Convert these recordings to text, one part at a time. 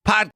Pod.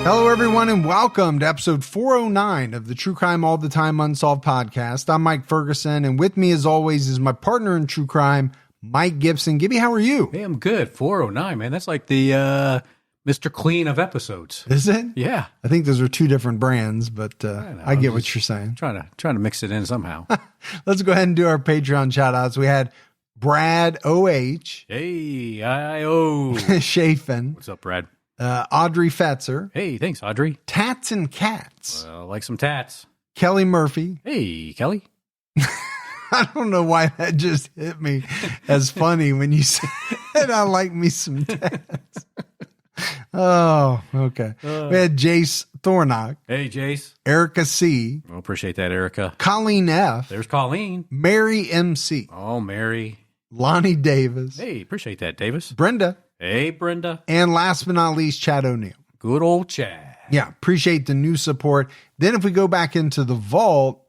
Hello, everyone, and welcome to episode 409 of the True Crime All the Time Unsolved podcast. I'm Mike Ferguson, and with me, as always, is my partner in true crime, Mike Gibson. Gibby, how are you? Hey, I'm good. 409, man. That's like the Mr. Clean of episodes. Is it? Yeah. I think those are two different brands, but I get what you're saying. Trying to mix it in somehow. Let's go ahead and do our Patreon shout-outs. We had Brad O.H. Hey, I-O. Chafin. What's up, Brad? Audrey Fetzer. Hey, thanks, Audrey. Tats and Cats. Like some tats. Kelly Murphy. Hey, Kelly. I don't know why that just hit me as funny when you said I like me some tats. Oh, okay. We had Jace Thornock. Hey, Jace. Erica C. Well, appreciate that, Erica. Colleen F. There's Colleen. Mary MC. Oh, Mary. Lonnie Davis. Hey, appreciate that, Davis. Brenda. Hey, Brenda. And last but not least, Chad O'Neill. Good old Chad. Yeah, appreciate the new support. Then if we go back into the vault,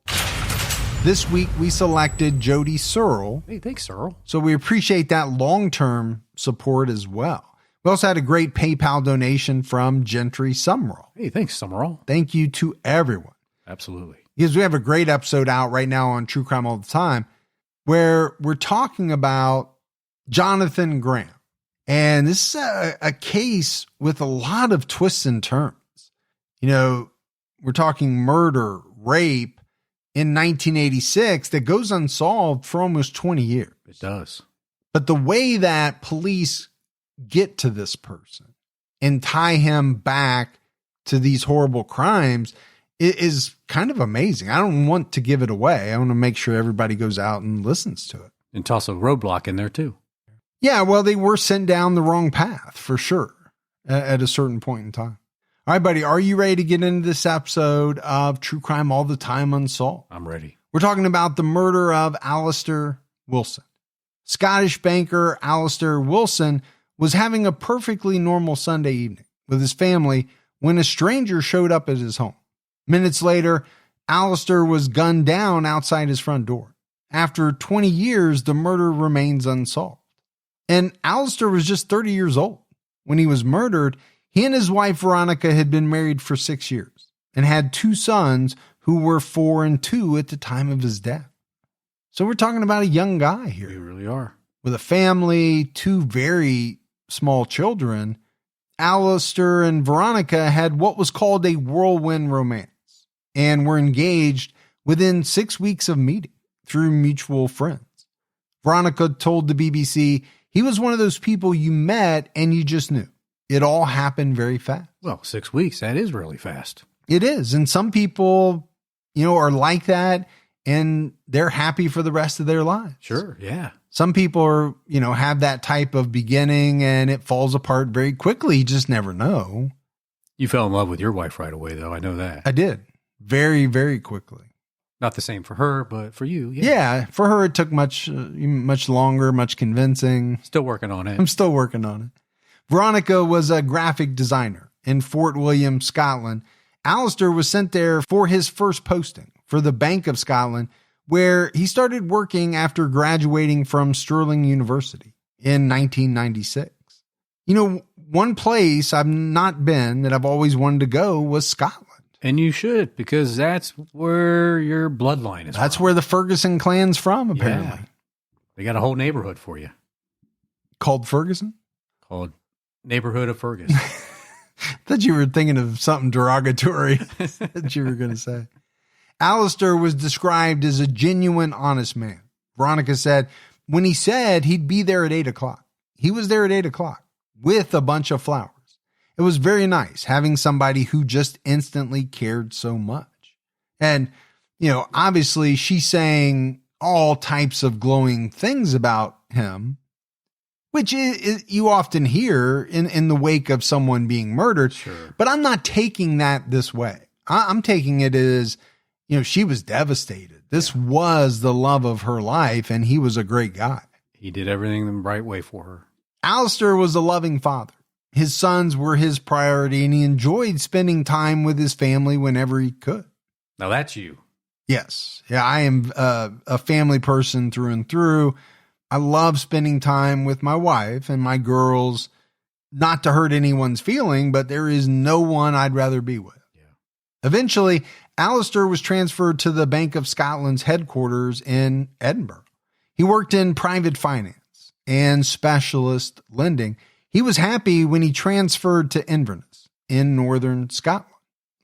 this week we selected Jody Searle. Hey, thanks, Searle. So we appreciate that long-term support as well. We also had a great PayPal donation from Gentry Summerall. Hey, thanks, Summerall. Thank you to everyone. Absolutely. Because we have a great episode out right now on True Crime All the Time where we're talking about Jonathan Graham. And this is a case with a lot of twists and turns. You know, we're talking murder, rape in 1986 that goes unsolved for almost 20 years. It does. But the way that police get to this person and tie him back to these horrible crimes is kind of amazing. I don't want to give it away. I want to make sure everybody goes out and listens to it. And toss a roadblock in there, too. Yeah, well, they were sent down the wrong path for sure at a certain point in time. All right, buddy, are you ready to get into this episode of True Crime All the Time Unsolved? I'm ready. We're talking about the murder of Alistair Wilson. Scottish banker Alistair Wilson was having a perfectly normal Sunday evening with his family when a stranger showed up at his home. Minutes later, Alistair was gunned down outside his front door. After 20 years, the murder remains unsolved. And Alistair was just 30 years old. When he was murdered, he and his wife Veronica had been married for 6 years and had two sons who were 4 and 2 at the time of his death. So we're talking about a young guy here. We really are. With a family, 2 very small children. Alistair and Veronica had what was called a whirlwind romance and were engaged within 6 weeks of meeting through mutual friends. Veronica told the BBC, he was one of those people you met and you just knew. It all happened very fast. Well, 6 weeks, that is really fast. It is. And some people, are like that and they're happy for the rest of their lives. Sure, yeah. Some people are, have that type of beginning and it falls apart very quickly. You just never know. You fell in love with your wife right away, though. I know that. I did. Very, very quickly. Not the same for her, but for you, yeah. Yeah, for her it took much longer, much convincing. Still working on it. I'm still working on it. Veronica was a graphic designer in Fort William, Scotland. Alistair was sent there for his first posting for the Bank of Scotland, where he started working after graduating from Stirling University in 1996. One place I've not been that I've always wanted to go was Scotland. And you should, because that's where your bloodline is That's from. where the Ferguson clan's from, apparently. Yeah. They got a whole neighborhood for you. Called Ferguson? Called Neighborhood of Ferguson. I thought you were thinking of something derogatory that you were going to say. Alistair was described as a genuine, honest man. Veronica said when he said he'd be there at 8 o'clock, he was there at 8 o'clock with a bunch of flowers. It was very nice having somebody who just instantly cared so much. And, obviously she's saying all types of glowing things about him. which is you often hear in the wake of someone being murdered. Sure. But I'm not taking that this way. I'm taking it as, she was devastated. This was the love of her life, and he was a great guy. He did everything the right way for her. Alistair was a loving father. His sons were his priority, and he enjoyed spending time with his family whenever he could. Now that's you. Yes. Yeah, I am a family person through and through. I love spending time with my wife and my girls, not to hurt anyone's feeling, but there is no one I'd rather be with. Yeah. Eventually, Alistair was transferred to the Bank of Scotland's headquarters in Edinburgh. He worked in private finance and specialist lending. He was happy when he transferred to Inverness in northern Scotland.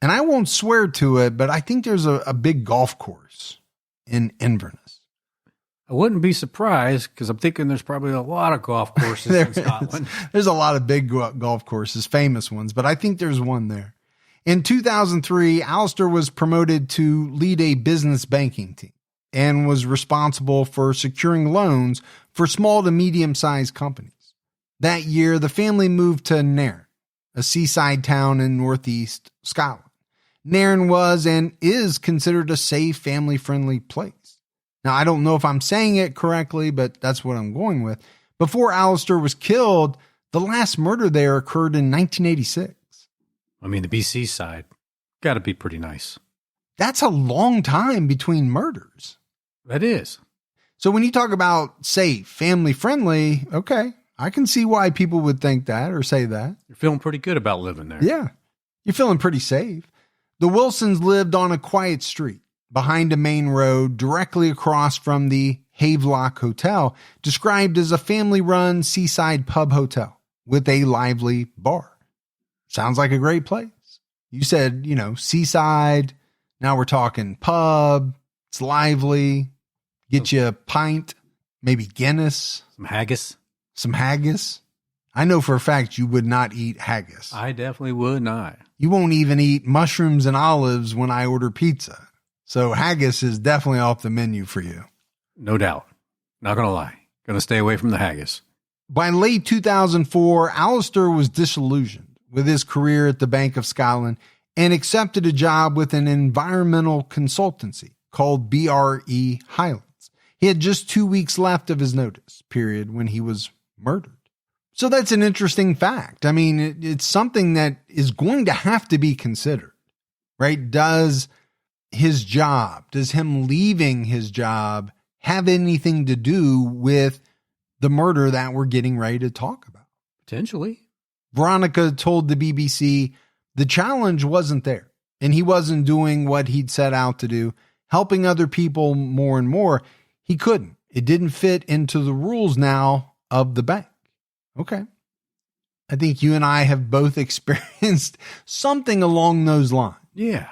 And I won't swear to it, but I think there's a big golf course in Inverness. I wouldn't be surprised because I'm thinking there's probably a lot of golf courses in Scotland. There's a lot of big golf courses, famous ones, but I think there's one there. In 2003, Alistair was promoted to lead a business banking team and was responsible for securing loans for small to medium-sized companies. That year, the family moved to Nairn, a seaside town in northeast Scotland. Nairn was and is considered a safe, family-friendly place. Now, I don't know if I'm saying it correctly, but that's what I'm going with. Before Alistair was killed, the last murder there occurred in 1986. I mean, the BC side got to be pretty nice. That's a long time between murders. That is. So when you talk about safe, family-friendly, okay, I can see why people would think that or say that. You're feeling pretty good about living there. Yeah, you're feeling pretty safe. The Wilsons lived on a quiet street behind a main road directly across from the Havelock Hotel, described as a family-run seaside pub hotel with a lively bar. Sounds like a great place. You said, seaside. Now we're talking pub. It's lively. Get you a pint, maybe Guinness. Some haggis. I know for a fact you would not eat haggis. I definitely would not. You won't even eat mushrooms and olives when I order pizza. So haggis is definitely off the menu for you. No doubt. Not going to lie. Going to stay away from the haggis. By late 2004, Alistair was disillusioned with his career at the Bank of Scotland and accepted a job with an environmental consultancy called BRE Highlands. He had just 2 weeks left of his notice period when he was murdered. So that's an interesting fact. I mean, it's something that is going to have to be considered, right? Does him leaving his job have anything to do with the murder that we're getting ready to talk about? Potentially. Veronica told the BBC the challenge wasn't there, and he wasn't doing what he'd set out to do, helping other people more and more. He couldn't. It didn't fit into the rules now of the bank. Okay. I think you and I have both experienced something along those lines. Yeah.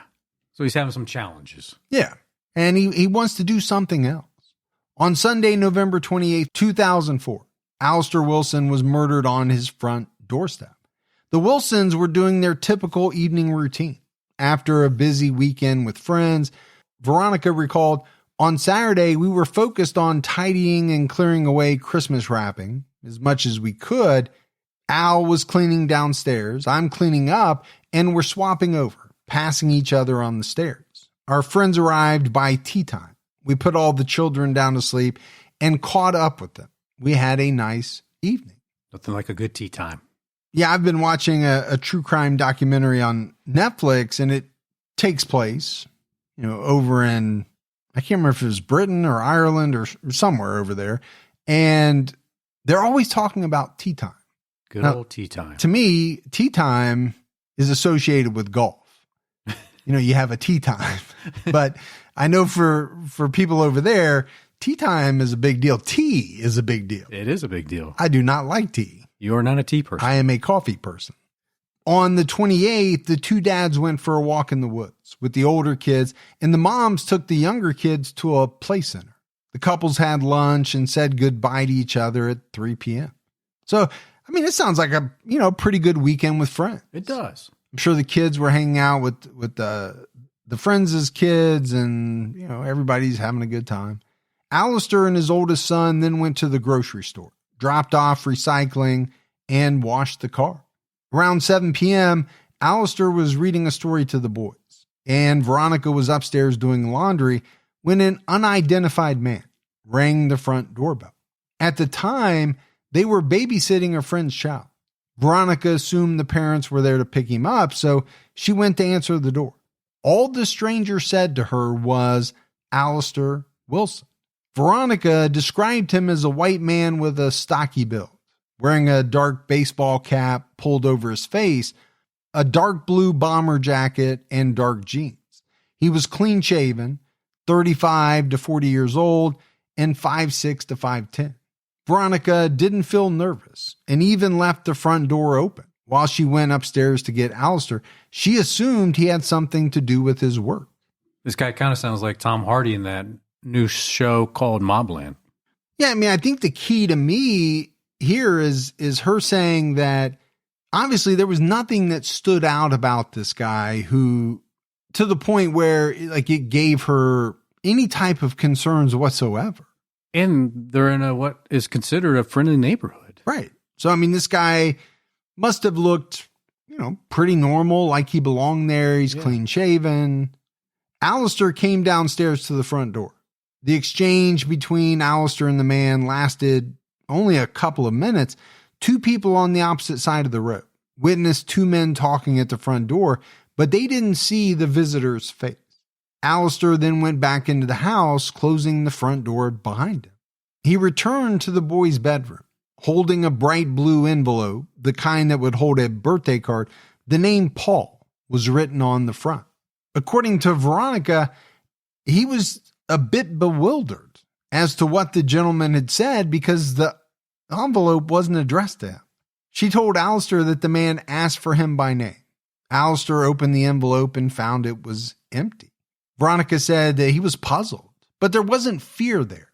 So he's having some challenges. Yeah. And he wants to do something else. On Sunday, November 28th, 2004, Alistair Wilson was murdered on his front doorstep. The Wilsons were doing their typical evening routine. After a busy weekend with friends, Veronica recalled, on Saturday, we were focused on tidying and clearing away Christmas wrapping as much as we could. Al was cleaning downstairs. I'm cleaning up, and we're swapping over, passing each other on the stairs. Our friends arrived by tea time. We put all the children down to sleep and caught up with them. We had a nice evening. Nothing like a good tea time. Yeah, I've been watching a true crime documentary on Netflix, and it takes place, over in, I can't remember if it was Britain or Ireland or somewhere over there. And they're always talking about tea time. Good old tea time. To me, tea time is associated with golf. You have a tea time. But I know for people over there, tea time is a big deal. Tea is a big deal. It is a big deal. I do not like tea. You are not a tea person. I am a coffee person. On the 28th, the two dads went for a walk in the woods with the older kids, and the moms took the younger kids to a play center. The couples had lunch and said goodbye to each other at 3 p.m. So, I mean, it sounds like a, pretty good weekend with friends. It does. I'm sure the kids were hanging out with the friends' kids, and, everybody's having a good time. Alistair and his oldest son then went to the grocery store dropped off recycling, and washed the car. Around 7 p.m., Alistair was reading a story to the boys, and Veronica was upstairs doing laundry when an unidentified man rang the front doorbell. At the time, they were babysitting a friend's child. Veronica assumed the parents were there to pick him up, so she went to answer the door. All the stranger said to her was Alistair Wilson. Veronica described him as a white man with a stocky build, wearing a dark baseball cap pulled over his face, a dark blue bomber jacket, and dark jeans. He was clean shaven, 35 to 40 years old, and 5'6" to 5'10". Veronica didn't feel nervous and even left the front door open. While she went upstairs to get Alistair, she assumed he had something to do with his work. This guy kind of sounds like Tom Hardy in that new show called Mobland. Yeah, I mean, I think the key to me here is her saying that obviously there was nothing that stood out about this guy who, to the point where like it gave her any type of concerns whatsoever. And they're in what is considered a friendly neighborhood. Right. So, I mean, this guy must have looked, pretty normal, like he belonged there. He's clean shaven. Alistair came downstairs to the front door. The exchange between Alistair and the man lasted only a couple of minutes. Two people on the opposite side of the road witnessed two men talking at the front door, but they didn't see the visitor's face. Alistair then went back into the house, closing the front door behind him. He returned to the boy's bedroom, holding a bright blue envelope, the kind that would hold a birthday card. The name Paul was written on the front. According to Veronica, he was a bit bewildered as to what the gentleman had said because the envelope wasn't addressed to him. She told Alistair that the man asked for him by name. Alistair opened the envelope and found it was empty. Veronica said that he was puzzled, but there wasn't fear there.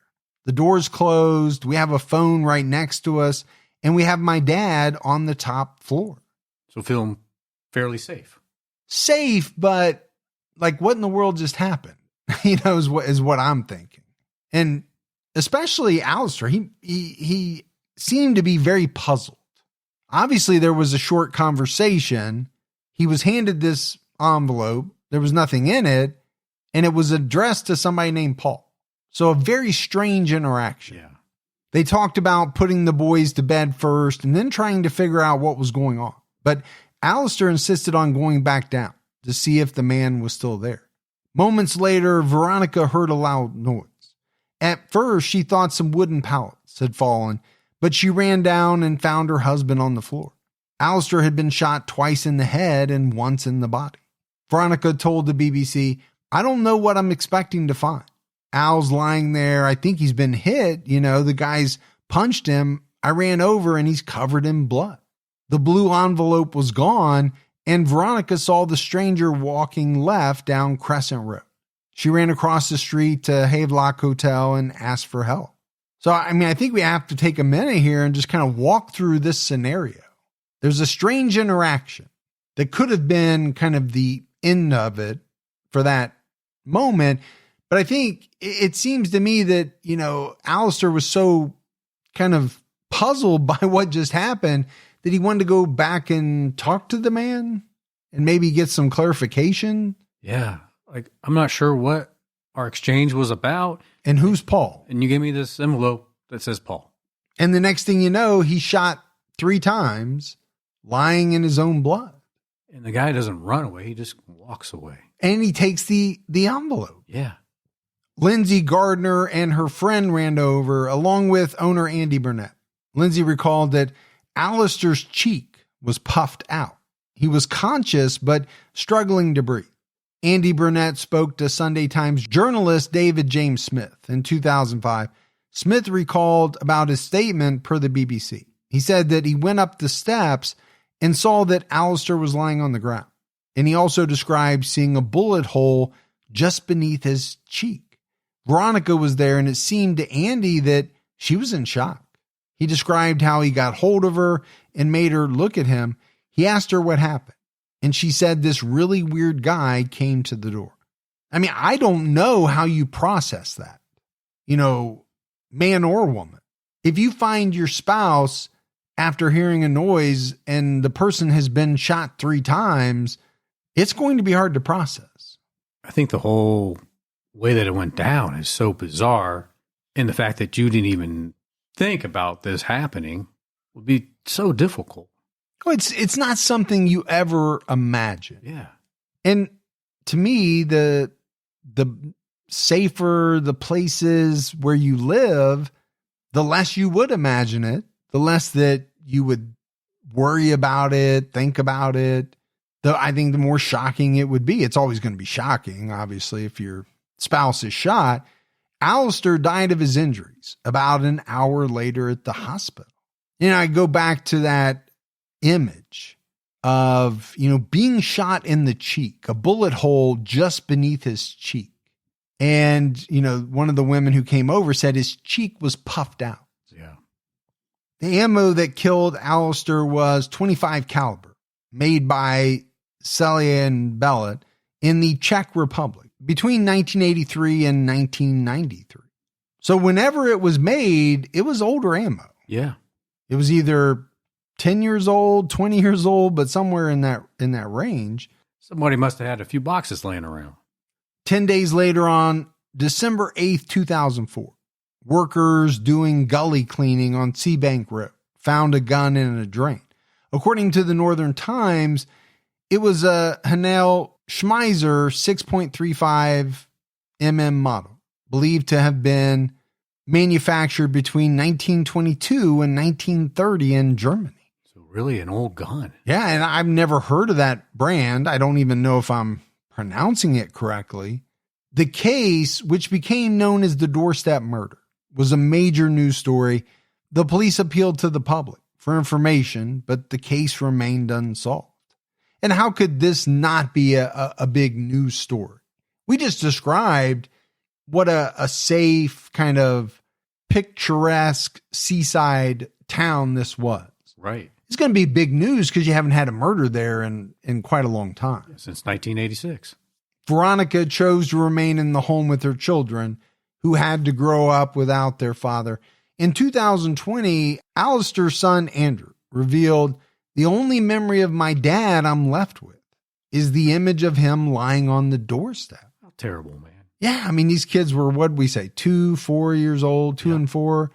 The door's closed, we have a phone right next to us, and we have my dad on the top floor. So feeling fairly safe. Safe, but like what in the world just happened? Is what I'm thinking. And especially Alistair, he seemed to be very puzzled. Obviously, there was a short conversation. He was handed this envelope. There was nothing in it. And it was addressed to somebody named Paul. So a very strange interaction. Yeah. They talked about putting the boys to bed first and then trying to figure out what was going on. But Alistair insisted on going back down to see if the man was still there. Moments later, Veronica heard a loud noise. At first, she thought some wooden pallets had fallen, but she ran down and found her husband on the floor. Alistair had been shot twice in the head and once in the body. Veronica told the BBC, "I don't know what I'm expecting to find. Al's lying there. I think he's been hit. The guy's punched him. I ran over and he's covered in blood." The blue envelope was gone, and Veronica saw the stranger walking left down Crescent Road. She ran across the street to Havelock Hotel and asked for help. So, I think we have to take a minute here and just kind of walk through this scenario. There's a strange interaction that could have been kind of the end of it for that moment. But I think it seems to me that, Alistair was so kind of puzzled by what just happened that he wanted to go back and talk to the man and maybe get some clarification. Yeah. Like, I'm not sure what our exchange was about. And who's Paul? And you gave me this envelope that says Paul. And the next thing you know, he's shot 3 times, lying in his own blood. And the guy doesn't run away. He just walks away. And he takes the envelope. Yeah. Lindsay Gardner and her friend ran over, along with owner Andy Burnett. Lindsay recalled that Alistair's cheek was puffed out. He was conscious, but struggling to breathe. Andy Burnett spoke to Sunday Times journalist David James Smith in 2005. Smith recalled about his statement per the BBC. He said that he went up the steps and saw that Alistair was lying on the ground. And he also described seeing a bullet hole just beneath his cheek. Veronica was there, and it seemed to Andy that she was in shock. He described how he got hold of her and made her look at him. He asked her what happened, and she said this really weird guy came to the door. I don't know how you process that, man or woman. If you find your spouse after hearing a noise and the person has been shot 3 times, it's going to be hard to process. I think the whole way that it went down is so bizarre, and the fact that you didn't even think about this happening would be so difficult. Oh, it's not something you ever imagine. Yeah. And to me, the safer the places where you live, the less you would imagine it, the less that you would worry about it, think about it. I think the more shocking it would be. It's always going to be shocking, obviously, if your spouse is shot. Alistair died of his injuries about an hour later at the hospital. I go back to that image of, being shot in the cheek, a bullet hole just beneath his cheek. And, one of the women who came over said his cheek was puffed out. Yeah. The ammo that killed Alistair was .25 caliber, made by Celia and Bellet in the Czech Republic between 1983 and 1993. So whenever it was made, it was older ammo. Yeah. It was either 10 years old, 20 years old, but somewhere in that range. Somebody must have had a few boxes laying around. 10 days later, on December 8th, 2004, workers doing gully cleaning on Seabank Road found a gun in a drain. According to the Northern Times, it was a Hanel Schmeiser 6.35 mm model, believed to have been manufactured between 1922 and 1930 in Germany. So really an old gun. Yeah, and I've never heard of that brand. I don't even know if I'm pronouncing it correctly. The case, which became known as the doorstep murder, was a major news story. The police appealed to the public for information, but the case remained unsolved. And how could this not be a big news story? We just described what a safe, kind of picturesque seaside town this was. Right. It's going to be big news because you haven't had a murder there in quite a long time. Since 1986. Veronica chose to remain in the home with her children, who had to grow up without their father. In 2020, Alistair's son, Andrew, revealed, "The only memory of my dad I'm left with is the image of him lying on the doorstep." How terrible, man. Yeah, I mean, these kids were, what'd we say, 2, 4 years old, 2 and 4.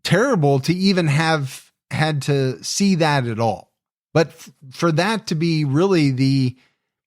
Terrible to even have had to see that at all. But for that to be really the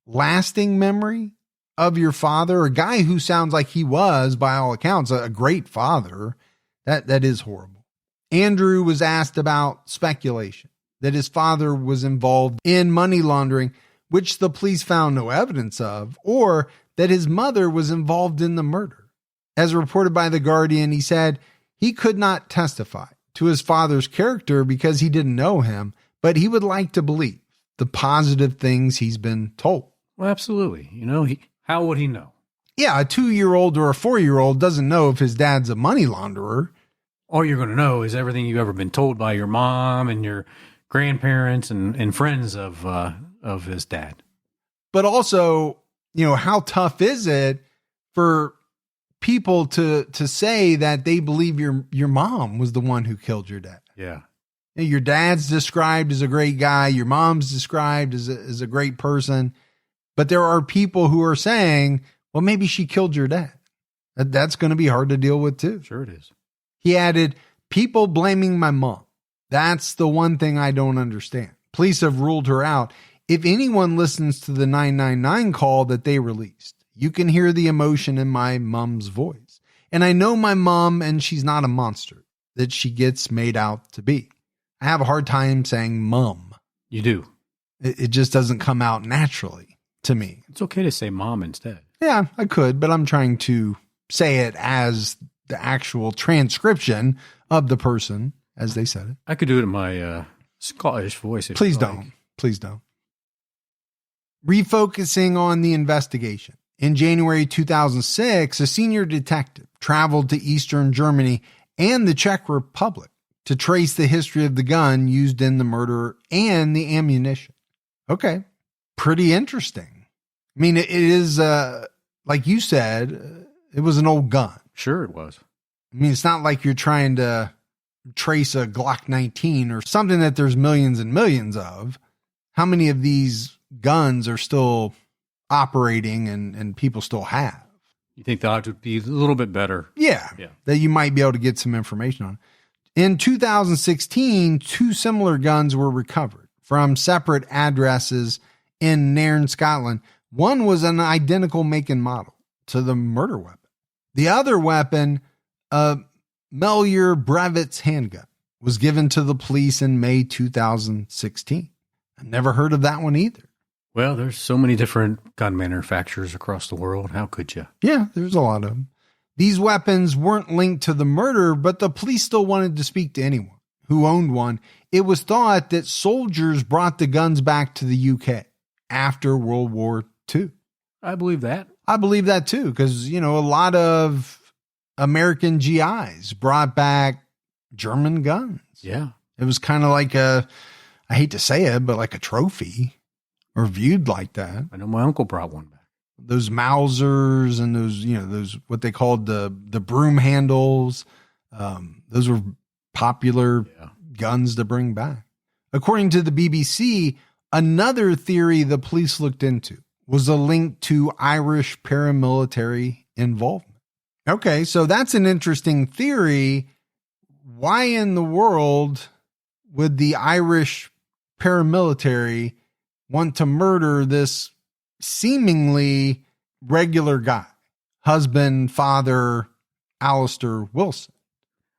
lasting memory of your father, a guy who sounds like he was, by all accounts, a great father, that is horrible. Andrew was asked about speculation that his father was involved in money laundering, which the police found no evidence of, or that his mother was involved in the murder. As reported by The Guardian, he said he could not testify to his father's character because he didn't know him, but he would like to believe the positive things he's been told. Well, absolutely. How would he know? Yeah, a 2-year-old or a 4-year-old doesn't know if his dad's a money launderer. All you're going to know is everything you've ever been told by your mom and your grandparents and friends of his dad. But also, how tough is it for people to say that they believe your mom was the one who killed your dad? Yeah. Your dad's described as a great guy. Your mom's described as a great person. But there are people who are saying, well, maybe she killed your dad. That's going to be hard to deal with too. Sure it is. He added, people blaming my mom. That's the one thing I don't understand. Police have ruled her out. If anyone listens to the 999 call that they released, you can hear the emotion in my mom's voice. And I know my mom, and she's not a monster that she gets made out to be. I have a hard time saying mom. You do. It just doesn't come out naturally to me. It's okay to say mom instead. Yeah, I could, but I'm trying to say it as the actual transcription of the person as they said it. I could do it in my Scottish voice. Please don't. Please don't. Refocusing on the investigation. In January 2006, a senior detective traveled to Eastern Germany and the Czech Republic to trace the history of the gun used in the murder and the ammunition. Okay. Pretty interesting. I mean, it is, like you said, it was an old gun. Sure it was. I mean, it's not like you're trying to trace a Glock 19 or something that there's millions and millions of, how many of these guns are still operating and people still have? You think the odds would be a little bit better? Yeah. That you might be able to get some information on. In 2016, 2 similar guns were recovered from separate addresses in Nairn, Scotland. One was an identical make and model to the murder weapon. The other weapon, a Melior Brevitz handgun, was given to the police in May 2016. I've never heard of that one either. Well, there's so many different gun manufacturers across the world. How could you? Yeah, there's a lot of them. These weapons weren't linked to the murder, but the police still wanted to speak to anyone who owned one. It was thought that soldiers brought the guns back to the UK after World War II. I believe that. I believe that too, because, a lot of American GIs brought back German guns. Yeah. It was kind of like I hate to say it, but like a trophy, or viewed like that. I know my uncle brought one back. Those Mausers and those what they called the broom handles. Those were popular guns to bring back. According to the BBC, another theory the police looked into was a link to Irish paramilitary involvement. Okay, so that's an interesting theory. Why in the world would the Irish paramilitary want to murder this seemingly regular guy, husband, father, Alistair Wilson?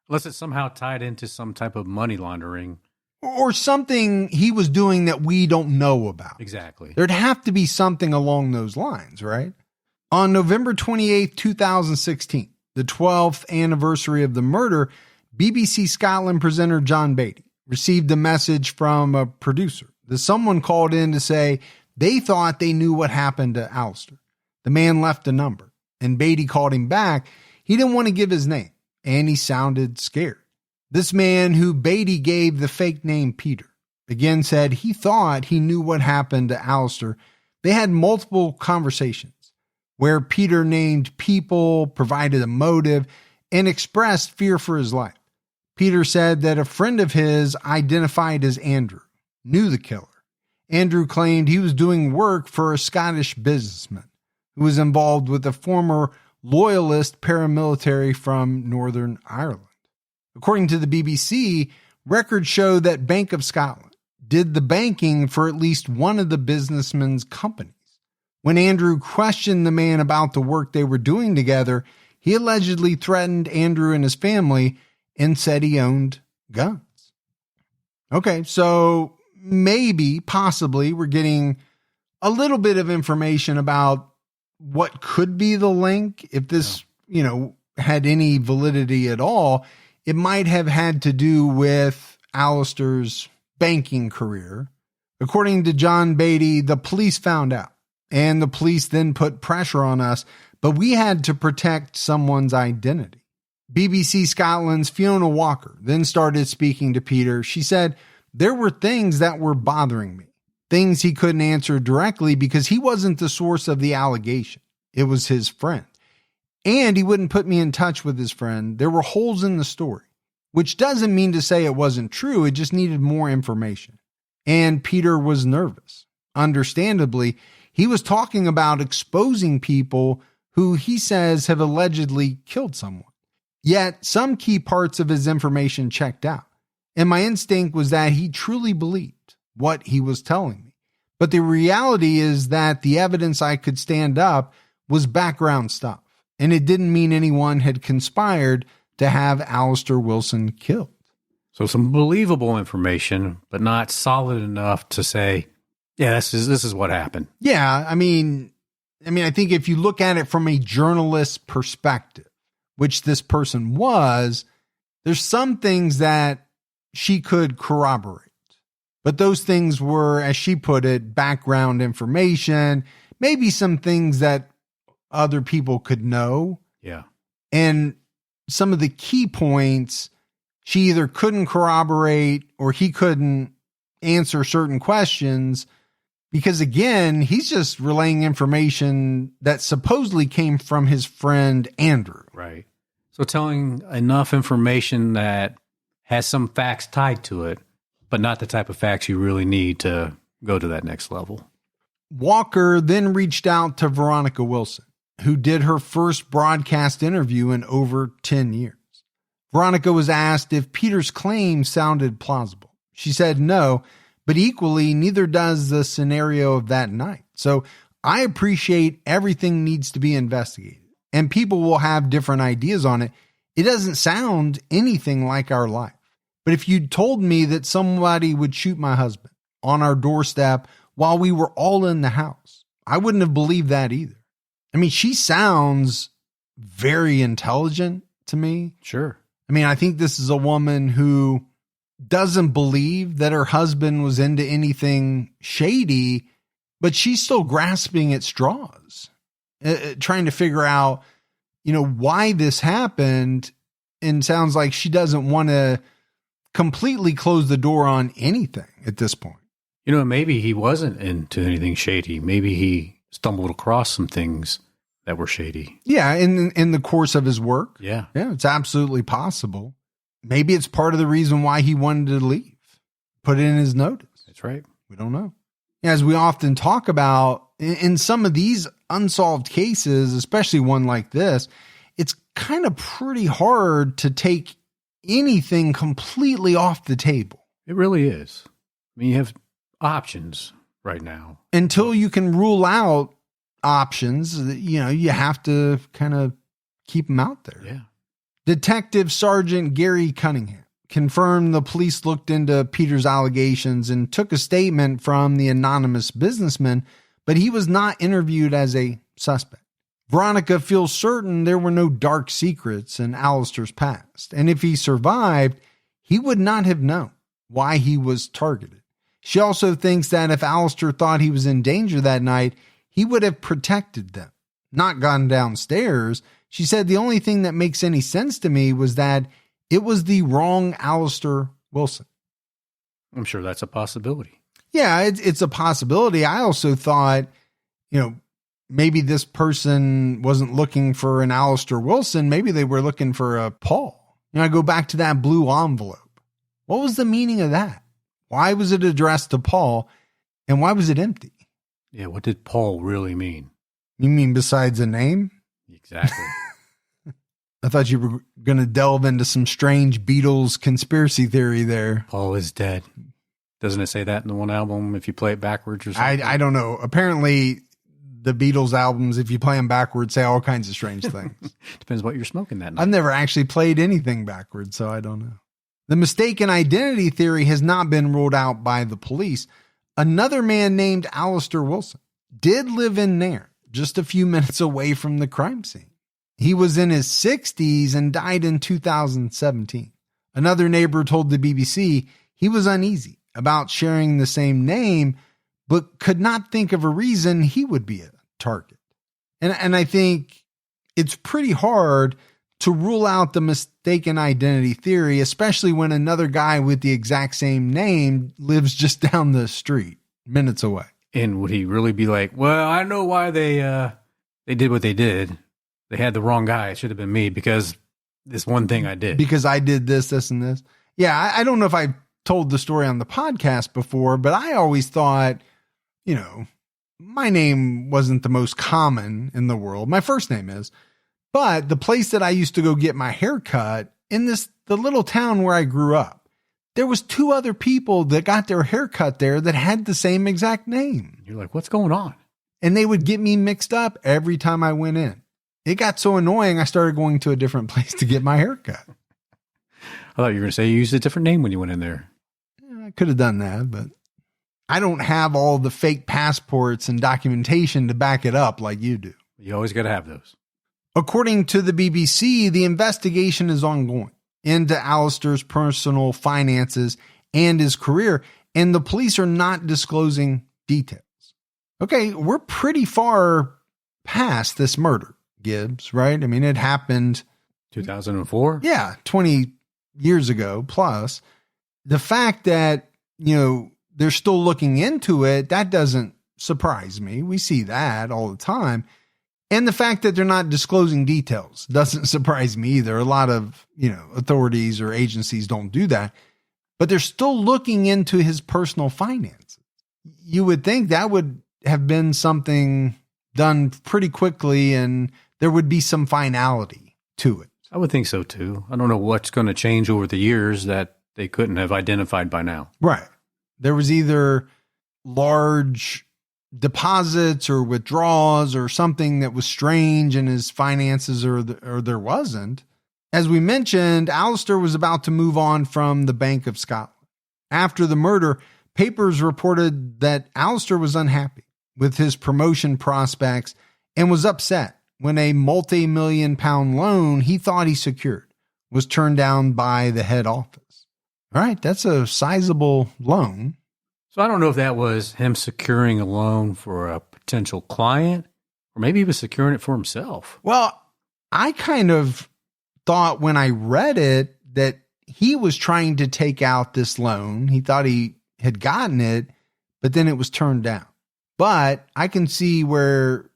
Unless it's somehow tied into some type of money laundering. Or something he was doing that we don't know about. Exactly. There'd have to be something along those lines, right? On November 28th, 2016, the 12th anniversary of the murder, BBC Scotland presenter John Beatty received a message from a producer that someone called in to say they thought they knew what happened to Alistair. The man left a number, and Beatty called him back. He didn't want to give his name, and he sounded scared. This man, who Beatty gave the fake name Peter, again said he thought he knew what happened to Alistair. They had multiple conversations where Peter named people, provided a motive, and expressed fear for his life. Peter said that a friend of his, identified as Andrew, knew the killer. Andrew claimed he was doing work for a Scottish businessman who was involved with a former loyalist paramilitary from Northern Ireland. According to the BBC, records show that Bank of Scotland did the banking for at least one of the businessman's companies. When Andrew questioned the man about the work they were doing together, he allegedly threatened Andrew and his family and said he owned guns. Okay, so maybe, possibly, we're getting a little bit of information about what could be the link. If this, had any validity at all, it might have had to do with Alistair's banking career. According to John Beatty, the police found out, and the police then put pressure on us, but we had to protect someone's identity. BBC Scotland's Fiona Walker then started speaking to Peter. She said there were things that were bothering me, things he couldn't answer directly because he wasn't the source of the allegation. It was his friend. And he wouldn't put me in touch with his friend. There were holes in the story, which doesn't mean to say it wasn't true. It just needed more information. And Peter was nervous. Understandably, he was talking about exposing people who he says have allegedly killed someone. Yet some key parts of his information checked out. And my instinct was that he truly believed what he was telling me. But the reality is that the evidence I could stand up was background stuff. And it didn't mean anyone had conspired to have Alistair Wilson killed. So some believable information, but not solid enough to say, yeah, this is what happened. Yeah, I mean, I think if you look at it from a journalist's perspective, which this person was, there's some things that she could corroborate. But those things were, as she put it, background information, maybe some things that other people could know. Yeah. And some of the key points, she either couldn't corroborate or he couldn't answer certain questions because, again, he's just relaying information that supposedly came from his friend Andrew. Right. So telling enough information that has some facts tied to it, but not the type of facts you really need to go to that next level. Walker then reached out to Veronica Wilson, who did her first broadcast interview in over 10 years. Veronica was asked if Peter's claim sounded plausible. She said no, but equally, neither does the scenario of that night. So I appreciate everything needs to be investigated, and people will have different ideas on it. It doesn't sound anything like our life. But if you'd told me that somebody would shoot my husband on our doorstep while we were all in the house, I wouldn't have believed that either. I mean, she sounds very intelligent to me. Sure. I mean, I think this is a woman who doesn't believe that her husband was into anything shady, but she's still grasping at straws, trying to figure out, why this happened. And sounds like she doesn't want to completely close the door on anything at this point. Maybe he wasn't into anything shady. Maybe he stumbled across some things that were shady. Yeah, in the course of his work. Yeah. Yeah, it's absolutely possible. Maybe it's part of the reason why he wanted to leave. Put it in his notice. That's right. We don't know. As we often talk about, in some of these unsolved cases, especially one like this, it's kind of pretty hard to take anything completely off the table. It really is. I mean, you have options right now. Until you can rule out options, you have to kind of keep them out there. Yeah. Detective Sergeant Gary Cunningham confirmed the police looked into Peter's allegations and took a statement from the anonymous businessman, but he was not interviewed as a suspect. Veronica feels certain there were no dark secrets in Alistair's past, and if he survived, he would not have known why he was targeted. She also thinks that if Alistair thought he was in danger that night, he would have protected them, not gone downstairs. She said, the only thing that makes any sense to me was that it was the wrong Alistair Wilson. I'm sure that's a possibility. Yeah, it's a possibility. I also thought, maybe this person wasn't looking for an Alistair Wilson. Maybe they were looking for a Paul. I go back to that blue envelope. What was the meaning of that? Why was it addressed to Paul, and why was it empty? Yeah, what did Paul really mean? You mean besides a name? Exactly. I thought you were going to delve into some strange Beatles conspiracy theory there. Paul is dead. Doesn't it say that in the one album if you play it backwards or something? I don't know. Apparently, the Beatles albums, if you play them backwards, say all kinds of strange things. Depends what you're smoking that night. I've never actually played anything backwards, so I don't know. The mistaken identity theory has not been ruled out by the police. Another man named Alistair Wilson did live in Nairn, just a few minutes away from the crime scene. He was in his 60s and died in 2017. Another neighbor told the BBC he was uneasy about sharing the same name, but could not think of a reason he would be a target. And I think it's pretty hard to rule out the mistaken identity theory, especially when another guy with the exact same name lives just down the street, minutes away. And would he really be like, well, I know why they did what they did. They had the wrong guy. It should have been me because this one thing I did. Because I did this, this, and this. Yeah, I don't know if I told the story on the podcast before, but I always thought, my name wasn't the most common in the world. My first name is. But the place that I used to go get my hair cut in the little town where I grew up, there was 2 other people that got their hair cut there that had the same exact name. You're like, what's going on? And they would get me mixed up every time I went in. It got so annoying, I started going to a different place to get my hair cut. I thought you were going to say you used a different name when you went in there. I could have done that, but I don't have all the fake passports and documentation to back it up like you do. You always got to have those. According to the BBC, the investigation is ongoing into Alistair's personal finances and his career, and the police are not disclosing details. Okay, we're pretty far past this murder, Gibbs, right? I mean, it happened 2004. Yeah, 20 years ago plus. The fact that, they're still looking into it, that doesn't surprise me. We see that all the time. And the fact that they're not disclosing details doesn't surprise me either. A lot of, authorities or agencies don't do that, but they're still looking into his personal finances. You would think that would have been something done pretty quickly and there would be some finality to it. I would think so too. I don't know what's going to change over the years that they couldn't have identified by now. Right. There was either large deposits or withdrawals or something that was strange in his finances or there wasn't. As we mentioned, Alistair was about to move on from the Bank of Scotland. After the murder, papers reported that Alistair was unhappy with his promotion prospects and was upset when a multi-million-pound loan he thought he secured was turned down by the head office. All right, that's a sizable loan. So I don't know if that was him securing a loan for a potential client, or maybe he was securing it for himself. Well, I kind of thought when I read it that he was trying to take out this loan. He thought he had gotten it, but then it was turned down. But I can see where,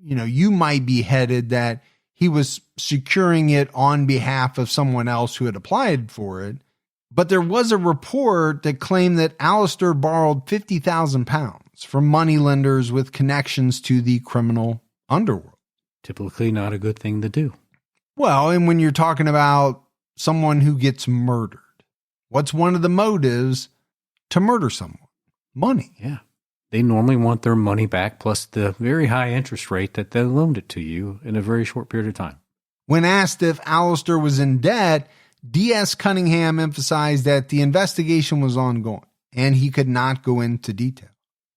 you might be headed that he was securing it on behalf of someone else who had applied for it. But there was a report that claimed that Alistair borrowed £50,000 from moneylenders with connections to the criminal underworld. Typically not a good thing to do. Well, and when you're talking about someone who gets murdered, what's one of the motives to murder someone? Money. Yeah. They normally want their money back plus the very high interest rate that they loaned it to you in a very short period of time. When asked if Alistair was in debt, D.S. Cunningham emphasized that the investigation was ongoing and he could not go into detail.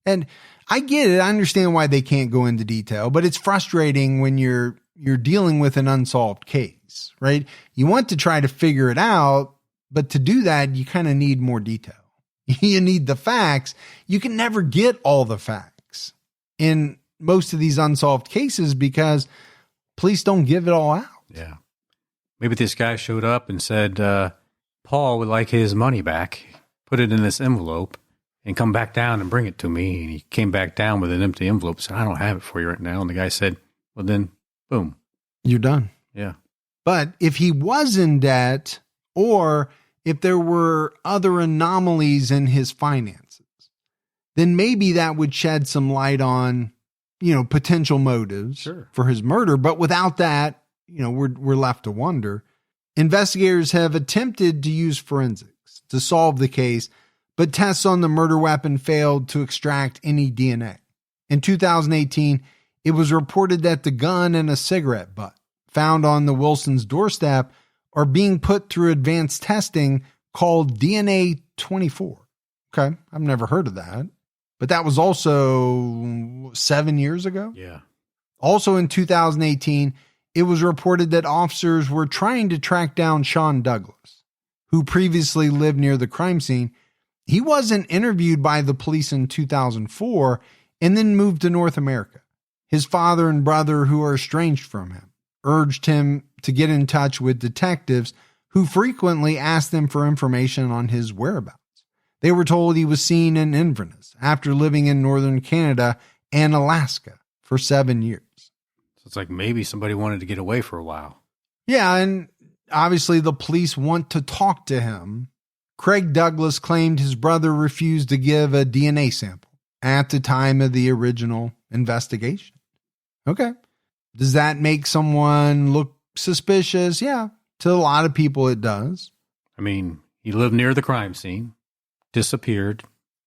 And I get it. I understand why they can't go into detail, but it's frustrating when you're dealing with an unsolved case, right? You want to try to figure it out, but to do that, you kind of need more detail. You need the facts. You can never get all the facts in most of these unsolved cases because police don't give it all out. Yeah. Maybe this guy showed up and said, Paul would like his money back, put it in this envelope, and come back down and bring it to me. And he came back down with an empty envelope and said, I don't have it for you right now. And the guy said, well, then, boom. You're done. Yeah. But if he was in debt or if there were other anomalies in his finances, then maybe that would shed some light on, potential motives for his murder. But without that, we're left to wonder. Investigators have attempted to use forensics to solve the case, but tests on the murder weapon failed to extract any DNA. In 2018, it was reported that the gun and a cigarette butt found on the Wilsons' doorstep are being put through advanced testing called DNA 24. Okay, I've never heard of that, but that was also 7 years ago. Yeah. Also in 2018, it was reported that officers were trying to track down Sean Douglas, who previously lived near the crime scene. He wasn't interviewed by the police in 2004 and then moved to North America. His father and brother, who are estranged from him, urged him to get in touch with detectives who frequently asked them for information on his whereabouts. They were told he was seen in Inverness after living in northern Canada and Alaska for 7 years. So it's like maybe somebody wanted to get away for a while. Yeah, and obviously the police want to talk to him. Craig Douglas claimed his brother refused to give a DNA sample at the time of the original investigation. Okay. Does that make someone look suspicious? Yeah. To a lot of people, it does. I mean, he lived near the crime scene, disappeared.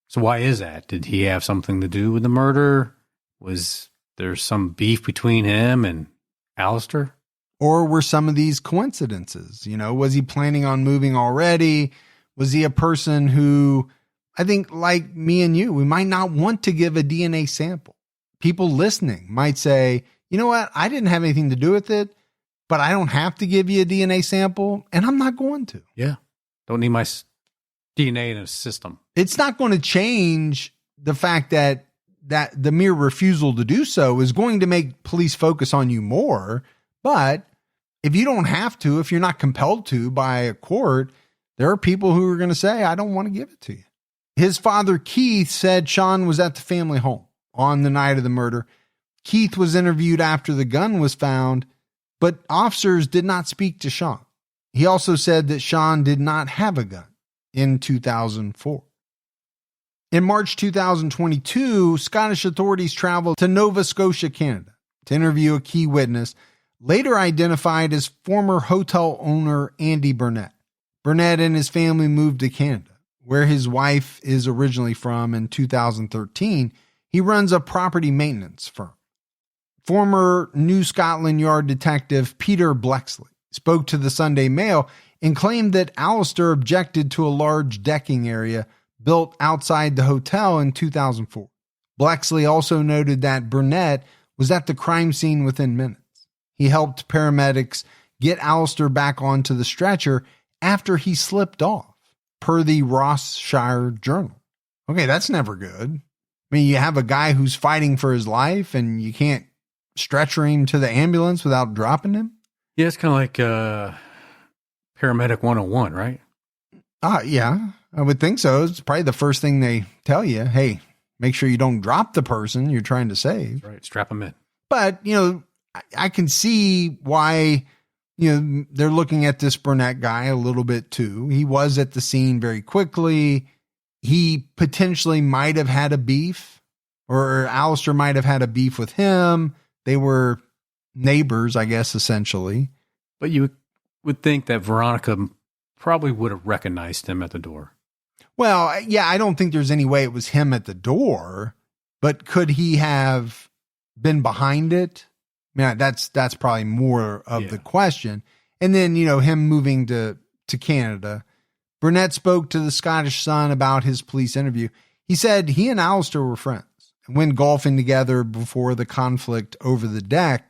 So why is that? Did he have something to do with the murder? Was there some beef between him and Alistair? Or were some of these coincidences? Was he planning on moving already? Was he a person who, I think like me and you, we might not want to give a DNA sample. People listening might say, you know what? I didn't have anything to do with it, but I don't have to give you a DNA sample, and I'm not going to. Yeah. Don't need my DNA in a system. It's not going to change the fact that the mere refusal to do so is going to make police focus on you more. But if you don't have to, if you're not compelled to by a court, there are people who are going to say, I don't want to give it to you. His father, Keith, said Sean was at the family home on the night of the murder. Keith was interviewed after the gun was found, but officers did not speak to Sean. He also said that Sean did not have a gun in 2004. In March 2022, Scottish authorities traveled to Nova Scotia, Canada, to interview a key witness, later identified as former hotel owner Andy Burnett. Burnett and his family moved to Canada, where his wife is originally from. In 2013, he runs a property maintenance firm. Former New Scotland Yard detective Peter Blexley spoke to the Sunday Mail and claimed that Alistair objected to a large decking area built outside the hotel in 2004. Blexley also noted that Burnett was at the crime scene within minutes. He helped paramedics get Alistair back onto the stretcher after he slipped off, per the Rossshire Journal. Okay, that's never good. I mean, you have a guy who's fighting for his life and you can't stretcher him to the ambulance without dropping him? Yeah, it's kind of like paramedic 101, right? Yeah, I would think so. It's probably the first thing they tell you. Hey, make sure you don't drop the person you're trying to save. That's right, strap them in. But, I can see why, they're looking at this Burnett guy a little bit too. He was at the scene very quickly. He potentially might have had a beef, or Alistair might have had a beef with him. They were neighbors, I guess, essentially. But you would think that Veronica probably would have recognized him at the door. Well, yeah, I don't think there's any way it was him at the door, but could he have been behind it? I mean, that's probably more of the question. And then, him moving to Canada. Burnett spoke to the Scottish Sun about his police interview. He said he and Alistair were friends and went golfing together before the conflict over the deck.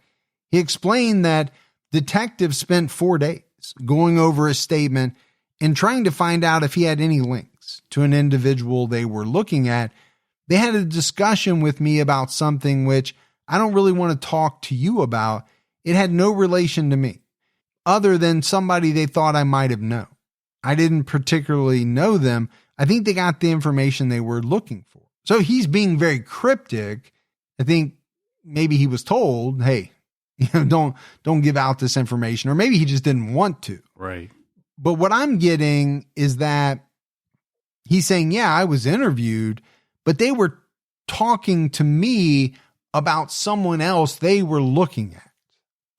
He explained that detectives spent 4 days going over his statement and trying to find out if he had any links to an individual they were looking at. They had a discussion with me about something which I don't really want to talk to you about. It had no relation to me, other than somebody they thought I might have known. I didn't particularly know them. I think they got the information they were looking for. So he's being very cryptic. I think maybe he was told, hey, don't give out this information, or maybe he just didn't want to. Right. But what I'm getting is that he's saying, yeah, I was interviewed, but they were talking to me about someone else they were looking at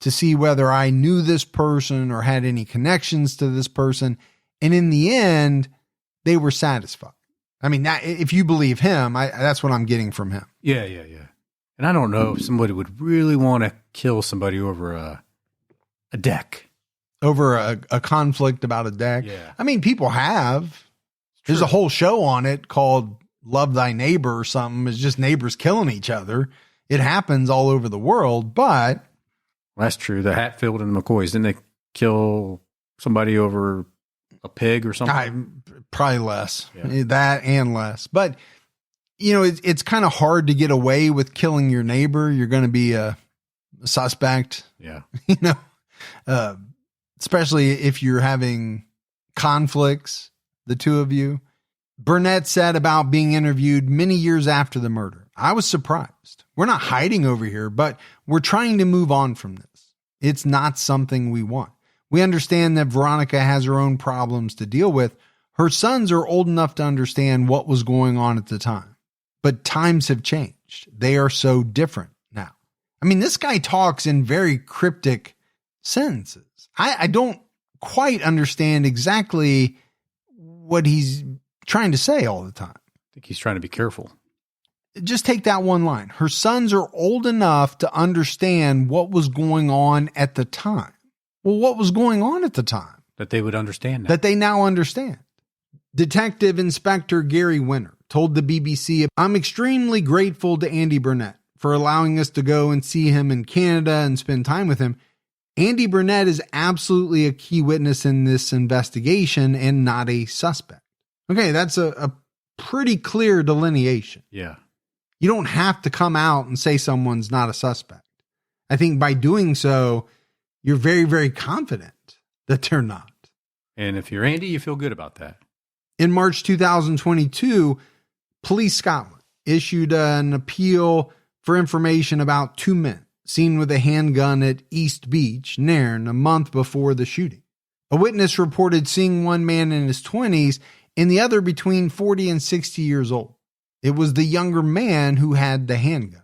to see whether I knew this person or had any connections to this person. And in the end, they were satisfied. I mean, if you believe him, that's what I'm getting from him. Yeah. And I don't know if somebody would really want to kill somebody over a deck. Over a conflict about a deck. Yeah. I mean, people have. There's a whole show on it called Love Thy Neighbor or something. It's just neighbors killing each other. It happens all over the world, but... Well, that's true. The Hatfield and the McCoys, didn't they kill somebody over a pig or something? Probably less. Yeah. That and less. But, it's kind of hard to get away with killing your neighbor. You're going to be a suspect. Yeah. Especially if you're having conflicts, the two of you. Burnett said about being interviewed many years after the murder, I was surprised. We're not hiding over here, but we're trying to move on from this. It's not something we want. We understand that Veronica has her own problems to deal with. Her sons are old enough to understand what was going on at the time, but times have changed. They are so different now. I mean, this guy talks in very cryptic sentences. I don't quite understand exactly what he's trying to say all the time. I think he's trying to be careful. Just take that one line. Her sons are old enough to understand what was going on at the time. Well, what was going on at the time? That they would understand now. That they now understand. Detective Inspector Gary Winter told the BBC, I'm extremely grateful to Andy Burnett for allowing us to go and see him in Canada and spend time with him. Andy Burnett is absolutely a key witness in this investigation and not a suspect. Okay, that's a pretty clear delineation. Yeah. You don't have to come out and say someone's not a suspect. I think by doing so, you're very, very confident that they're not. And if you're Andy, you feel good about that. In March 2022, Police Scotland issued an appeal for information about 2 men seen with a handgun at East Beach, Nairn, a month before the shooting. A witness reported seeing one man in his 20s and the other between 40 and 60 years old. It was the younger man who had the handgun.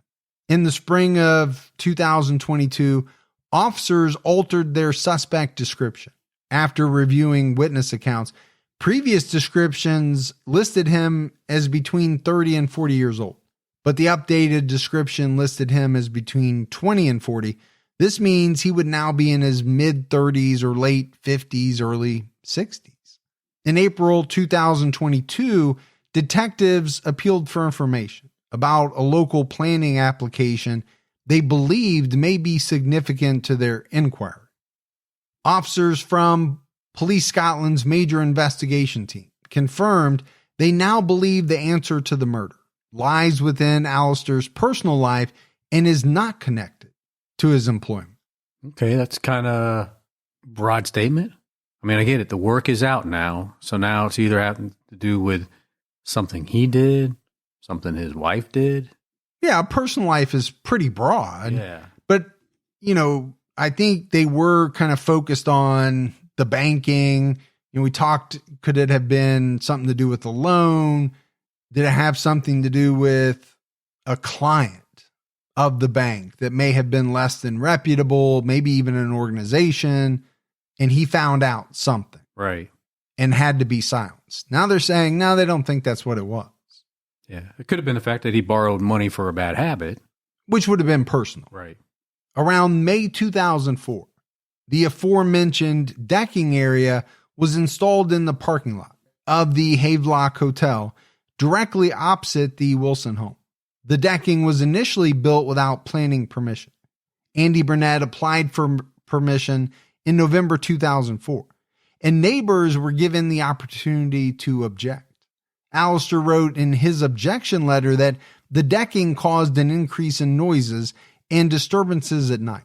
In the spring of 2022, officers altered their suspect description. After reviewing witness accounts, previous descriptions listed him as between 30 and 40 years old, but the updated description listed him as between 20 and 40. This means he would now be in his mid-30s or late 50s, early 60s. In April 2022, detectives appealed for information about a local planning application they believed may be significant to their inquiry. Officers from Police Scotland's major investigation team confirmed they now believe the answer to the murder lies within Alistair's personal life and is not connected to his employment. Okay, that's kind of broad statement. I mean, I get it. The work is out now. So now it's either having to do with something he did, something his wife did. Yeah, personal life is pretty broad. Yeah. But, I think they were kind of focused on the banking. We talked, could it have been something to do with the loan? Did it have something to do with a client of the bank that may have been less than reputable, maybe even an organization, and he found out something. Right. And had to be silenced. Now they're saying, no, they don't think that's what it was. Yeah. It could have been the fact that he borrowed money for a bad habit. Which would have been personal. Right. Around May 2004, the aforementioned decking area was installed in the parking lot of the Havelock Hotel directly opposite the Wilson home. The decking was initially built without planning permission. Andy Burnett applied for permission in November 2004, and neighbors were given the opportunity to object. Alistair wrote in his objection letter that the decking caused an increase in noises and disturbances at night.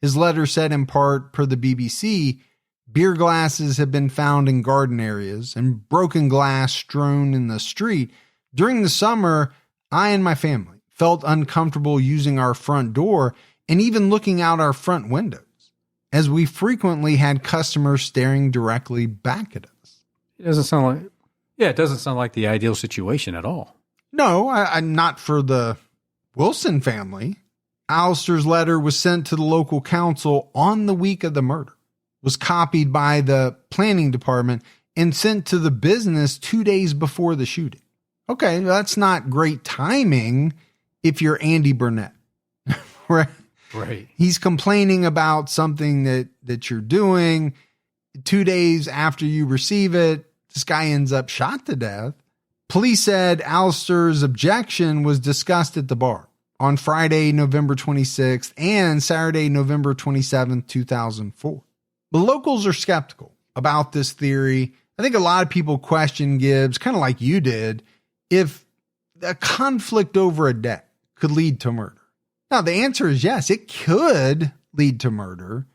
His letter said in part, per the BBC, beer glasses have been found in garden areas and broken glass strewn in the street. During the summer, I and my family felt uncomfortable using our front door and even looking out our front windows, as we frequently had customers staring directly back at us. It doesn't sound like the ideal situation at all. No, I'm not for the Wilson family. Alistair's letter was sent to the local council on the week of the murder, was copied by the planning department, and sent to the business 2 days before the shooting. Okay, that's not great timing if you're Andy Burnett, right? Right. He's complaining about something that you're doing. 2 days after you receive it, this guy ends up shot to death. Police said Alistair's objection was discussed at the bar on Friday, November 26th and Saturday, November 27th, 2004. The locals are skeptical about this theory. I think a lot of people question Gibbs, kind of like you did, if a conflict over a debt could lead to murder. Now, the answer is yes, it could lead to murder,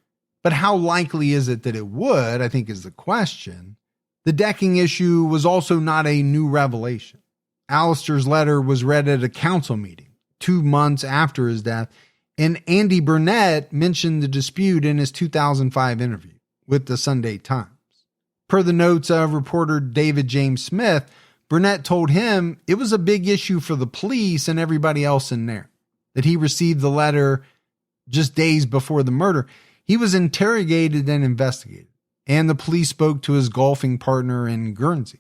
but how likely is it that it would, I think, is the question. The decking issue was also not a new revelation. Alistair's letter was read at a council meeting 2 months after his death, and Andy Burnett mentioned the dispute in his 2005 interview with the Sunday Times. Per the notes of reporter David James Smith, Burnett told him it was a big issue for the police and everybody else in there, that he received the letter just days before the murder. He was interrogated and investigated, and the police spoke to his golfing partner in Guernsey.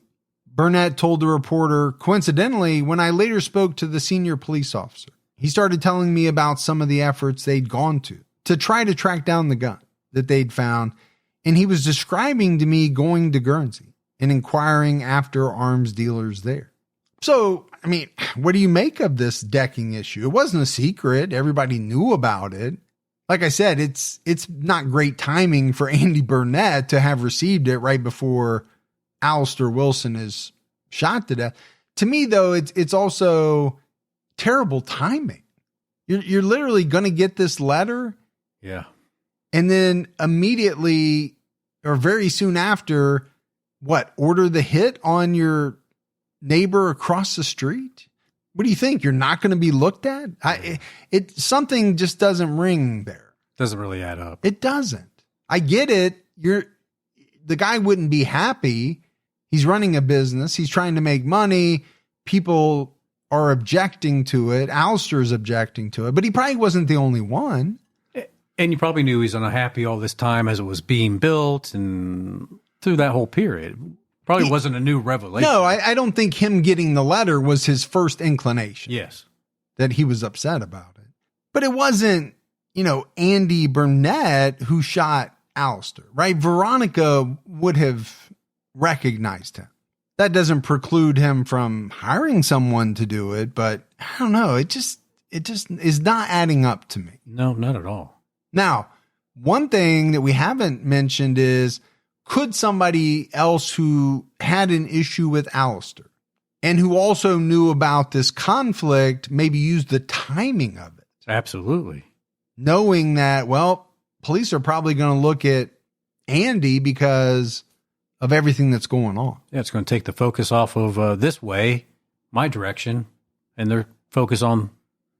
Burnett told the reporter, coincidentally, when I later spoke to the senior police officer, he started telling me about some of the efforts they'd gone to try to track down the gun that they'd found, and he was describing to me going to Guernsey and inquiring after arms dealers there. So, I mean, what do you make of this decking issue? It wasn't a secret. Everybody knew about it. Like I said, it's not great timing for Andy Burnett to have received it right before Alistair Wilson is shot to death. To me, though, it's also terrible timing. You're literally going to get this letter. Yeah. And then immediately or very soon after, order the hit on your neighbor across the street? What do you think? You're not going to be looked at? Something just doesn't ring there. Doesn't really add up. It doesn't. I get it. The guy wouldn't be happy. He's running a business. He's trying to make money. People are objecting to it. Alistair's objecting to it, but he probably wasn't the only one. And you probably knew he's unhappy all this time as it was being built and through that whole period. Probably wasn't a new revelation. No, I don't think him getting the letter was his first inclination. Yes. That he was upset about it. But it wasn't, Andy Burnett who shot Alistair, right? Veronica would have recognized him. That doesn't preclude him from hiring someone to do it, but I don't know. It just is not adding up to me. No, not at all. Now, one thing that we haven't mentioned is, could somebody else who had an issue with Alistair and who also knew about this conflict maybe use the timing of it? Absolutely. Knowing that, police are probably going to look at Andy because of everything that's going on. Yeah, it's going to take the focus off of this way, my direction, and their focus on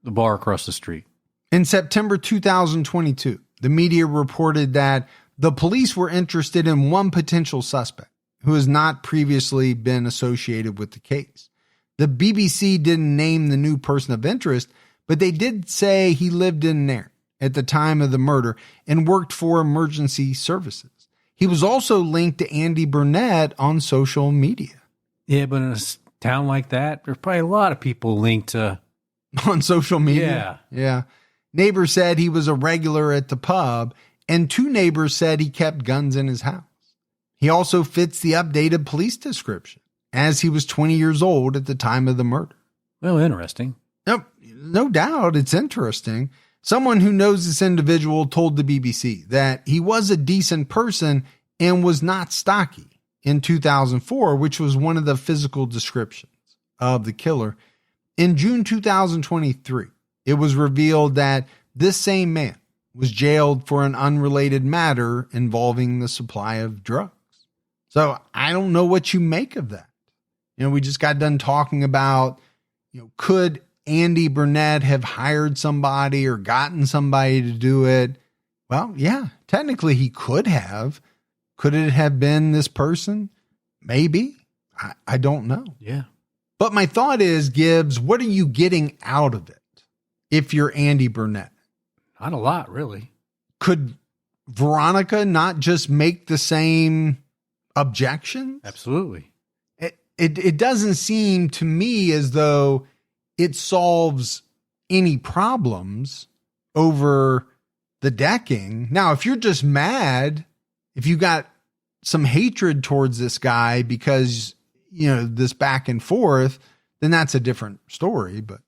the bar across the street. In September 2022, the media reported that the police were interested in one potential suspect who has not previously been associated with the case. The BBC didn't name the new person of interest, but they did say he lived in there at the time of the murder and worked for emergency services. He was also linked to Andy Burnett on social media. Yeah, but in a town like that, there's probably a lot of people linked to... On social media? Yeah. Neighbors said he was a regular at the pub, and two neighbors said he kept guns in his house. He also fits the updated police description, as he was 20 years old at the time of the murder. Well, interesting. No doubt it's interesting. Someone who knows this individual told the BBC that he was a decent person and was not stocky in 2004, which was one of the physical descriptions of the killer. In June 2023, it was revealed that this same man was jailed for an unrelated matter involving the supply of drugs. So I don't know what you make of that. We just got done talking about, could Andy Burnett have hired somebody or gotten somebody to do it? Well, yeah, technically he could have. Could it have been this person? Maybe. I don't know. Yeah. But my thought is, Gibbs, what are you getting out of it if you're Andy Burnett? Not a lot, really. Could Veronica not just make the same objections? Absolutely. It doesn't seem to me as though it solves any problems over the decking. Now, if you're just mad, if you got some hatred towards this guy because, this back and forth, then that's a different story. But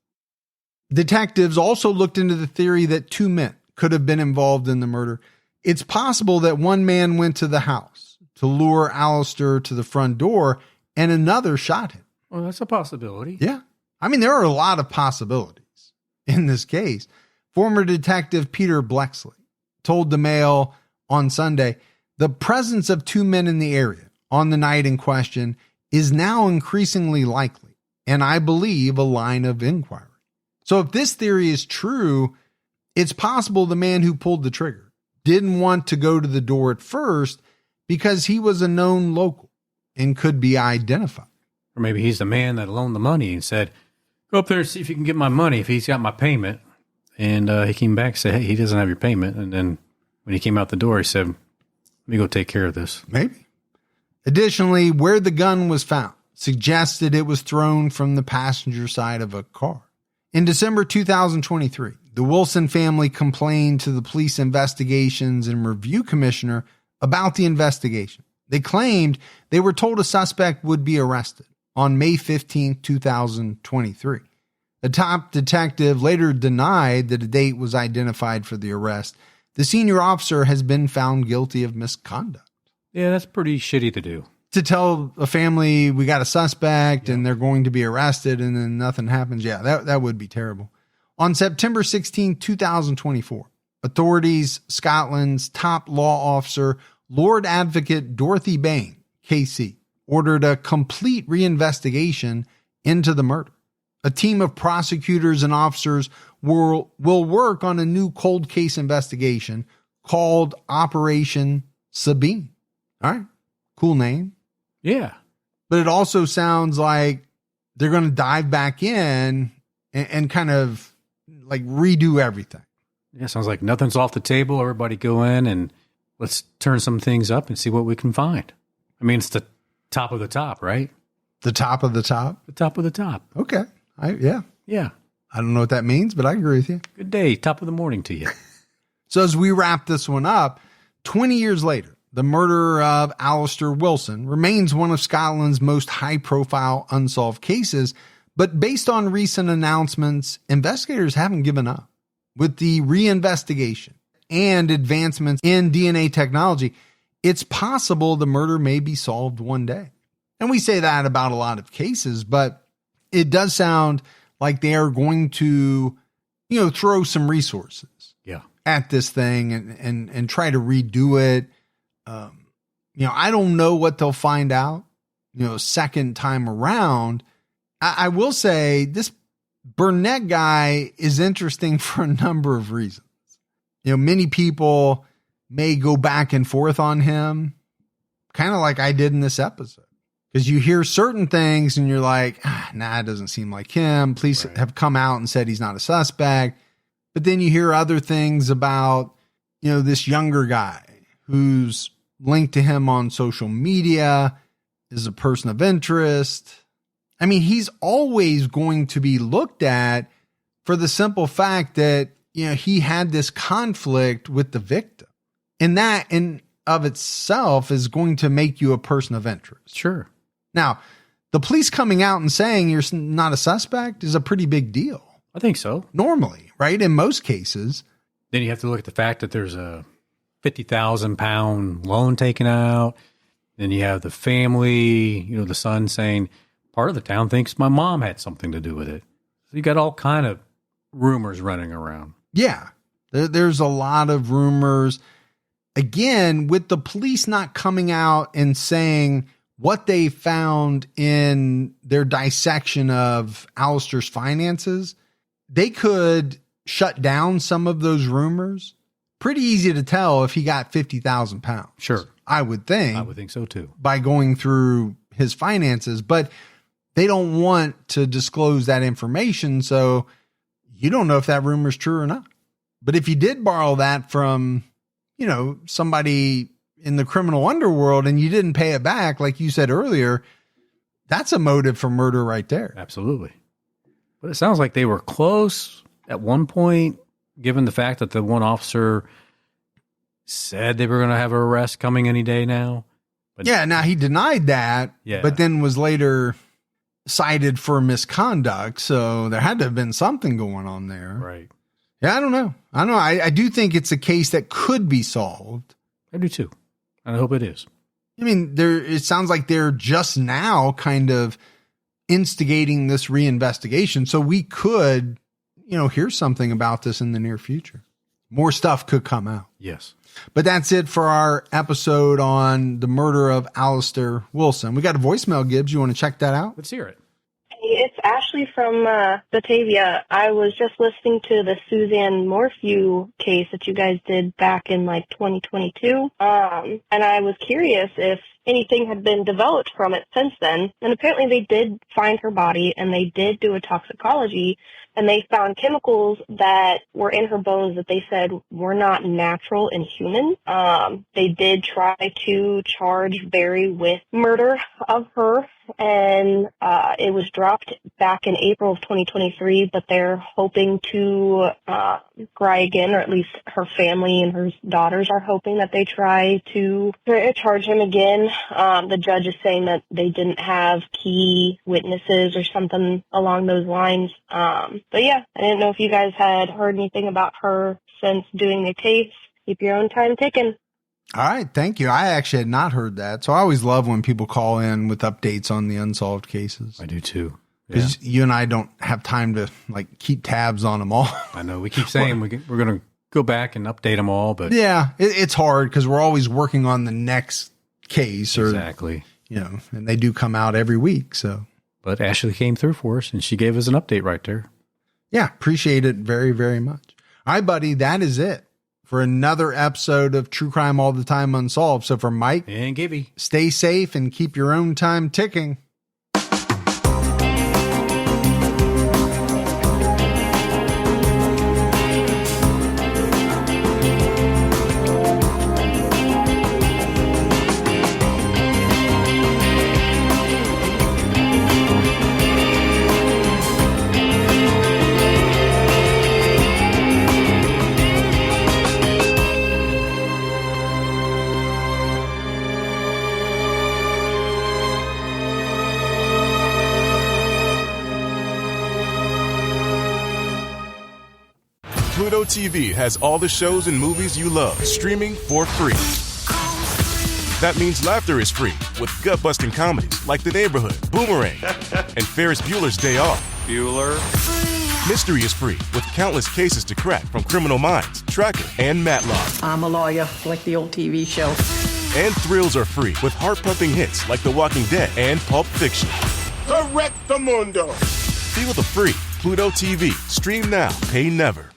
detectives also looked into the theory that two men could have been involved in the murder. It's possible that one man went to the house to lure Alistair to the front door and another shot him. Well, that's a possibility. Yeah. There are a lot of possibilities in this case. Former detective Peter Blexley told the Mail on Sunday, the presence of two men in the area on the night in question is now increasingly likely, and I believe a line of inquiry. So if this theory is true, it's possible the man who pulled the trigger didn't want to go to the door at first because he was a known local and could be identified. Or maybe he's the man that loaned the money and said, go up there and see if you can get my money, if he's got my payment. And he came back and said, hey, he doesn't have your payment. And then when he came out the door, he said, let me go take care of this. Maybe. Additionally, where the gun was found suggested it was thrown from the passenger side of a car. In December 2023, the Wilson family complained to the Police Investigations and Review Commissioner about the investigation. They claimed they were told a suspect would be arrested on May 15, 2023. A top detective later denied that a date was identified for the arrest. The senior officer has been found guilty of misconduct. Yeah, that's pretty shitty to do. To tell a family we got a suspect and they're going to be arrested and then nothing happens. Yeah, that would be terrible. On September 16, 2024, authorities, Scotland's top law officer, Lord Advocate Dorothy Bain, KC, ordered a complete reinvestigation into the murder. a team of prosecutors and officers will work on a new cold case investigation called Operation Sabine. All right. Cool name. Yeah. But it also sounds like they're going to dive back in and kind of like redo everything. Yeah, sounds like nothing's off the table. Everybody go in and let's turn some things up and see what we can find. I mean, it's the top of the top, right? The top of the top? The top of the top. Okay. Yeah. Yeah. I don't know what that means, but I agree with you. Good day. Top of the morning to you. So as we wrap this one up, 20 years later, the murder of Alistair Wilson remains one of Scotland's most high-profile unsolved cases, but based on recent announcements, investigators haven't given up. With the reinvestigation and advancements in DNA technology, it's possible the murder may be solved one day. And we say that about a lot of cases, but it does sound like they are going to, throw some resources at this thing and try to redo it. I don't know what they'll find out, second time around. I will say this Burnett guy is interesting for a number of reasons. Many people may go back and forth on him, kind of like I did in this episode. Because you hear certain things and you're like, nah, it doesn't seem like him. Police have come out and said he's not a suspect. But then you hear other things about, this younger guy who's linked to him on social media, is a person of interest. I mean, he's always going to be looked at for the simple fact that, he had this conflict with the victim. And that in of itself is going to make you a person of interest. Sure. Now, the police coming out and saying you're not a suspect is a pretty big deal. I think so. Normally, right? In most cases. Then you have to look at the fact that there's a 50,000 pound loan taken out. Then you have the family, the son saying part of the town thinks my mom had something to do with it. So you got all kind of rumors running around. Yeah. There's a lot of rumors. Again, with the police not coming out and saying what they found in their dissection of Alistair's finances, they could shut down some of those rumors. Pretty easy to tell if he got 50,000 pounds. Sure. I would think. I would think so too. By going through his finances, but they don't want to disclose that information. So you don't know if that rumor is true or not. But if you did borrow that from, somebody in the criminal underworld and you didn't pay it back, like you said earlier, that's a motive for murder right there. Absolutely. But it sounds like they were close at one point, given the fact that the one officer said they were going to have an arrest coming any day now. But yeah, now he denied that, Yeah. but then was later cited for misconduct. So there had to have been something going on there. Right. Yeah, I don't know. I do think it's a case that could be solved. I do too. And I hope it is. I mean, it sounds like they're just now kind of instigating this reinvestigation. So we could, hear something about this in the near future. More stuff could come out. Yes. But that's it for our episode on the murder of Alistair Wilson. We got a voicemail, Gibbs. You want to check that out? Let's hear it. It's Ashley from Batavia. I was just listening to the Suzanne Morphew case that you guys did back in 2022. And I was curious if anything had been developed from it since then. And apparently they did find her body and they did do a toxicology and they found chemicals that were in her bones that they said were not natural in humans. They did try to charge Barry with murder of her, and it was dropped back in April of 2023, but they're hoping to try again, or at least her family and her daughters are hoping that they try to charge him again. The judge is saying that they didn't have key witnesses or something along those lines. But yeah, I didn't know if you guys had heard anything about her since doing the case. Keep your own time ticking. All right. Thank you. I actually had not heard that. So I always love when people call in with updates on the unsolved cases. I do too. Because you and I don't have time to keep tabs on them all. I know. We keep saying we're going to go back and update them all, but yeah, it's hard because we're always working on the next case. Or, exactly. and they do come out every week. So But Ashley came through for us, and she gave us an update right there. Yeah, appreciate it very, very much. All right, buddy, that is it for another episode of True Crime All the Time Unsolved. So for Mike and Gibby, stay safe and keep your own time ticking. Pluto TV has all the shows and movies you love streaming for free. That means laughter is free with gut-busting comedies like The Neighborhood, Boomerang, and Ferris Bueller's Day Off. Bueller. Mystery is free with countless cases to crack from Criminal Minds, Tracker, and Matlock. I'm a lawyer, like the old TV show. And thrills are free with heart-pumping hits like The Walking Dead and Pulp Fiction. Correct the mundo. Feel the free Pluto TV. Stream now, pay never.